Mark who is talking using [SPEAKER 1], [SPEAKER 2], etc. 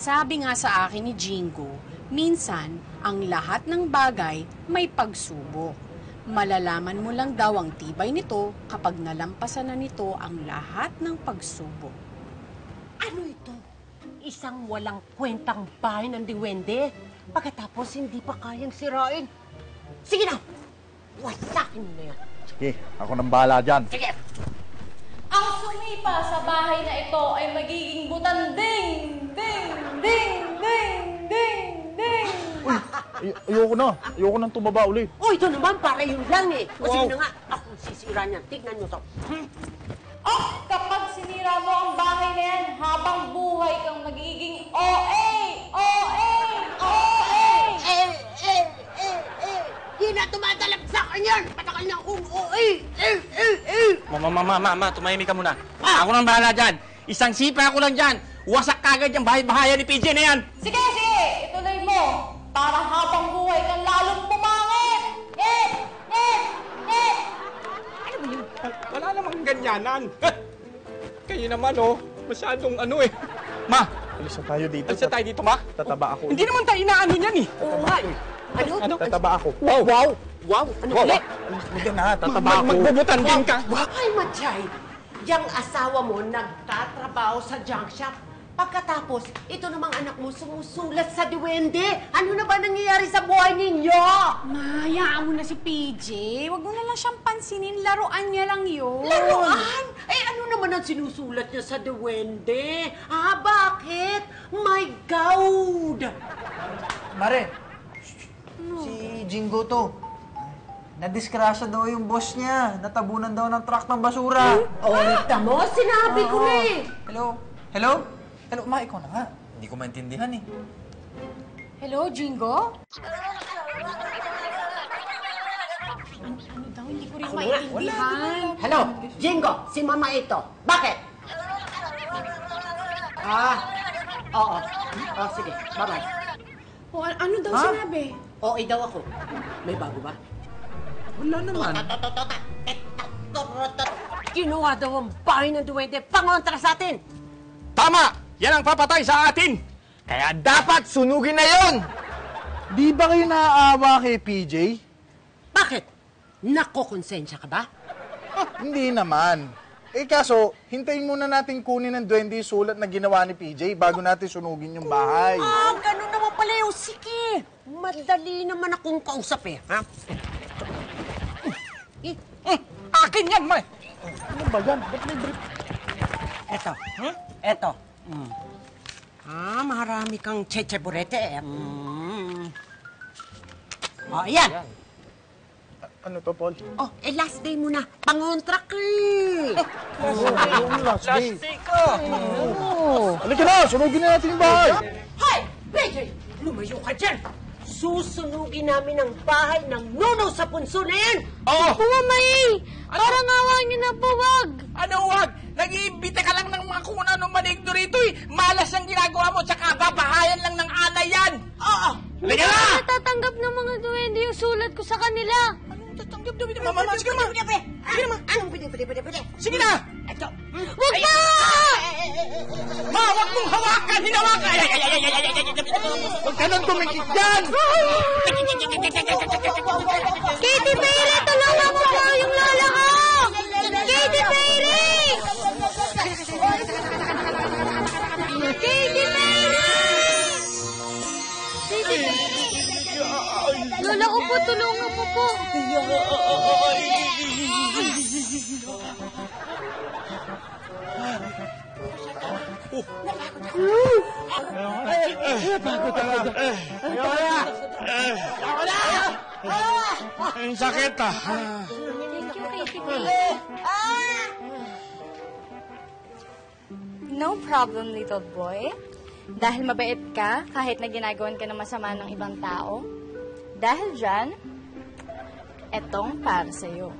[SPEAKER 1] Sabi nga sa akin ni Jingo, minsan, ang lahat ng bagay may pagsubok. Malalaman mo lang daw ang tibay nito kapag nalampasan na nito ang lahat ng pagsubok.
[SPEAKER 2] Ano ito? Isang walang kwentang bahay ng diwende? Pagkatapos hindi pa kayang sirain. Sige na! Wasakin mo na yan.
[SPEAKER 3] Sige, ako nang bahala dyan.
[SPEAKER 2] Sige!
[SPEAKER 4] Ang sumipa sa bahay na ito ay magiging butanding! Ding! Ding! Ding! Ding! Ding!
[SPEAKER 3] Uy, ayoko na. Ayoko nang tumaba ulit.
[SPEAKER 2] Oh, ito naman para yun lang eh. O sige na nga, akong sisira niyan. Tignan nyo to.
[SPEAKER 4] Oh! Kapag sinira mo ang bahay na yan, habang buhay kang magiging OA! OA! OA!
[SPEAKER 2] Di na tumatalab sa akin yan! Patakal na akong OA!
[SPEAKER 5] Mama, tumahimik ka muna. Ako nang bahala dyan. Isang sipa ako lang dyan. Wasak kagad yung bahay-bahayan ni PJ na yan.
[SPEAKER 4] Sige, sige! Ituloy mo! Para habang buhay kang lalong pumangit!
[SPEAKER 5] Ano ba yun? Wala namang ganyanan. Kayo naman, oh. Masyadong ano eh. Ma!
[SPEAKER 3] Alis na tayo dito.
[SPEAKER 5] Alis na tayo dito, ma?
[SPEAKER 3] Tataba ako.
[SPEAKER 5] Hindi naman tayo inaano niyan eh.
[SPEAKER 2] Oo nga. Ano?
[SPEAKER 3] Tataba ako.
[SPEAKER 2] Wow! Ano ulit?
[SPEAKER 3] Alis mo dyan ha. Tataba ako.
[SPEAKER 5] Magbubutan din ka.
[SPEAKER 2] Ay, Machay! Yang asawa mo nagtatrabaho sa junk shop. Pagkatapos, ito namang anak mo sumusulat sa diwende. Ano na ba nangyayari sa buhay ninyo?
[SPEAKER 1] Hayaan mo na si PJ. Huwag mo na lang siyang pansinin. Laruan niya lang yun.
[SPEAKER 2] Laruan? Eh, ano naman ang sinusulat niya sa diwende? Ah, bakit? My God!
[SPEAKER 6] Mare, si Jingo to. Nadiskrasya daw yung boss niya. Natabunan daw ng truck ng basura.
[SPEAKER 2] Oh, mo, sinabi ko na eh.
[SPEAKER 6] Hello? Hello? Hello, ma, ikaw na nga. Hindi ko maintindihan eh.
[SPEAKER 1] Hello, Jingo? Ano daw? Hindi ko rin maintindihan.
[SPEAKER 2] Hello, Jingo, si Mama ito. Bakit? Oo. Oh, sige, bye-bye.
[SPEAKER 1] O, ano daw sinabi?
[SPEAKER 2] Oo, daw ako. May bago ba?
[SPEAKER 5] Wala naman.
[SPEAKER 2] Kinuha daw ang bahay ng duwende. Pangontra sa atin!
[SPEAKER 5] Tama! Yan ang papatay sa atin! Kaya dapat sunugin na yon!
[SPEAKER 3] Di ba kayo naaawa kay PJ?
[SPEAKER 2] Bakit? Nakokonsensya ka ba?
[SPEAKER 3] Hindi naman. Eh kaso, hintayin muna natin kunin ng duwende yung sulat na ginawa ni PJ bago natin sunugin yung bahay.
[SPEAKER 2] Ganun naman pala yun. Sige! Madali naman akong kausap eh. Ha?
[SPEAKER 5] Akin yan, ma!
[SPEAKER 3] Ano ba yan? Ba't may brief?
[SPEAKER 2] Eto. Marami kang cheche-burete eh. Ayan.
[SPEAKER 3] Ano to, Paul?
[SPEAKER 2] Oh, last day mo na. Pangontrak eh.
[SPEAKER 3] Last day.
[SPEAKER 5] Siko!
[SPEAKER 3] Halika na! Sunugin na natin yung bahay!
[SPEAKER 2] Hoy! PJ! Lumayo ka dyan! Susunugin namin ang bahay ng nuno sa punso na yan!
[SPEAKER 5] Oo!
[SPEAKER 4] Pumamay! Parang awa niyo na po, wag!
[SPEAKER 5] Ano wag? Nag-iimbita ka lang ng mga kung ano manigdo rito eh. Malas ang ginagawa mo, tsaka babahayan lang ng anay yan.
[SPEAKER 2] Oo!
[SPEAKER 5] Halika na!
[SPEAKER 4] Natatanggap ng mga duwende yung sulat ko sa kanila.
[SPEAKER 5] Anong tatanggap daw? Mama, sige naman. Sige naman.
[SPEAKER 2] Anong pwede?
[SPEAKER 5] Sige na!
[SPEAKER 2] Ito.
[SPEAKER 4] Wag pa!
[SPEAKER 5] Ma, wag mong hawakan! Hinawakan! Huwag ka nang tumikit dyan!
[SPEAKER 4] Katy Perry, tulungan mo po yung lola ko! Katy Perry! Katy Perry! Lola ko po, tulungan mo po.
[SPEAKER 5] Ang sakit ah.
[SPEAKER 4] Thank you, Katy Perry.
[SPEAKER 7] No problem, little boy. Dahil mabait ka, kahit na ginagawan ka ng masama ng ibang tao. Dahil dyan, etong para sa'yo.